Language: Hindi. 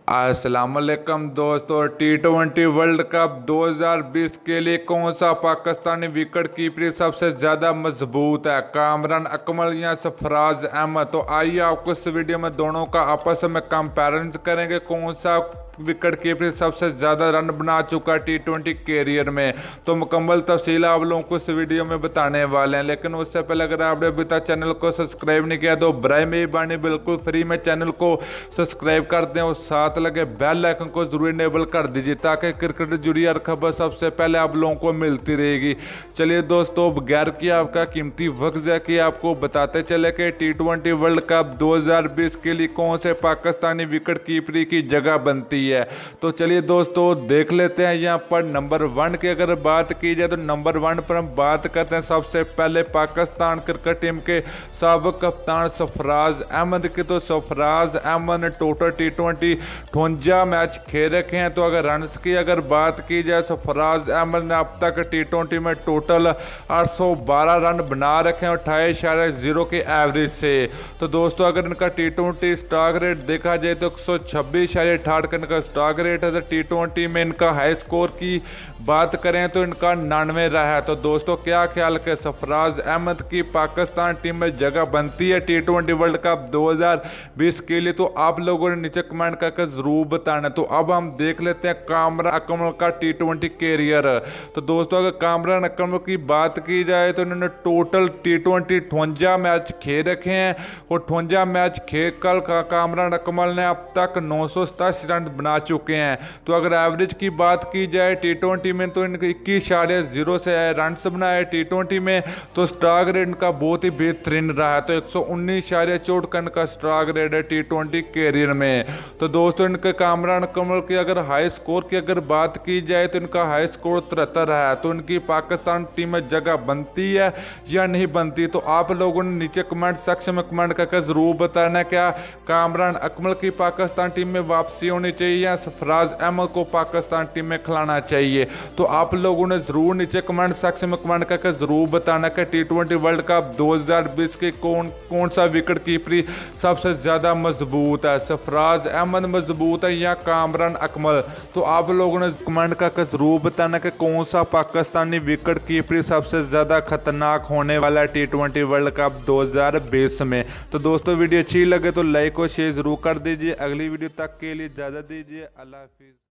अस्सलामुअलैकुम दोस्तों, T20 वर्ल्ड कप 2020 के लिए कौन सा पाकिस्तानी विकेट कीपर सबसे ज़्यादा मजबूत है, कामरान अकमल या सरफराज अहमद। तो आइए आपको इस वीडियो में दोनों का आपस में कंपैरिजन करेंगे, कौन सा विकेट कीपर सबसे ज़्यादा रन बना चुका T20 कैरियर में। तो मुकम्मल तफसील आप लोगों को इस वीडियो में बताने वाले हैं, लेकिन उससे पहले अगर आपने अभी तक चैनल को सब्सक्राइब नहीं किया तो बराए मेहरबानी बिल्कुल फ्री में चैनल को सब्सक्राइब कर दें और साथ लगे बेल आइकन को जरूर इनेबल कर दीजिए ताकि क्रिकेट से जुड़ी हर खबर सबसे पहले आप लोगों को मिलती रहेगी। चलिए दोस्तों, बगैर कि आपका कीमती वक्त जाए कि आपको बताते चले कि T20 वर्ल्ड कप 2020 के लिए कौन से पाकिस्तानी विकेट कीपरी की जगह बनती है। तो चलिए दोस्तों देख लेते हैं। यहाँ पर नंबर 1 की अगर बात की जाए तो नंबर 1 पर हम बात करते हैं सबसे पहले पाकिस्तान क्रिकेट टीम के साबिक कप्तान सरफराज अहमद की। तो सरफराज अहमद ने टोटल T20 58 मैच खेल रखे हैं। तो अगर रन की अगर बात की जाए, सरफराज अहमद ने अब तक T20 में टोटल 812 रन बना रखे हैं 28.0 के एवरेज से। तो दोस्तों अगर इनका T20 स्ट्राइक रेट देखा जाए तो 126.68 का इनका स्ट्राइक रेट है। तो T20 में इनका हाई स्कोर की बात करें तो इनका 99 रहा है। तो दोस्तों क्या ख्याल के सरफराज अहमद की पाकिस्तान टीम में जगह बनती है T20 वर्ल्ड कप 2020 के लिए? तो आप लोगों ने नीचे कमेंट करके जरूर बताना। तो अब हम देख लेते हैं कामरान अकमल का T20 कैरियर। तो दोस्तों अगर कामरान अकमल की बात की जाए तो इन्होंने टोटल T20 58 मैच खेल रखे हैं और 58 मैच खेल कर कामरान अकमल ने अब तक 987 रन बना चुके हैं। तो अगर एवरेज की बात की जाए T20 में तो इनके 21.0 से रन बनाए T20 में। तो स्ट्राइक रेट इनका बहुत ही बेहतरीन रहा है। तो 119.64 का इनका स्ट्राइक रेट है T20 कैरियर में। तो दोस्तों इनके कामरान अकमल की अगर हाई स्कोर की अगर बात की जाए तो इनका हाई स्कोर 73 है। तो इनकी पाकिस्तान टीम में जगह बनती है या नहीं बनती? तो आप लोगों ने नीचे कमेंट सेक्शन में कमेंट करके जरूर बताना क्या कामरान अकमल की पाकिस्तान टीम में वापसी होनी चाहिए या सरफराज अहमद को पाकिस्तान टीम में खिलाना चाहिए। तो आप लोगों ने जरूर नीचे कमेंट सेक्शन में कमेंट करके जरूर बताना कि T20 वर्ल्ड कप 2020 के कौन सा विकेट कीपरी सबसे ज्यादा मजबूत है, सरफराज अहमद मजबूत है या कामरान अकमल? तो आप लोगों ने कमेंट करके जरूर बताना कि कौन सा पाकिस्तानी विकेट कीपरी सबसे ज्यादा खतरनाक होने वाला है T20 वर्ल्ड कप 2020 में। तो दोस्तों वीडियो अच्छी लगे तो लाइक और शेयर जरूर कर दीजिए। अगली वीडियो तक के लिए इजाजत दीजिए। अल्लाह हाफिज।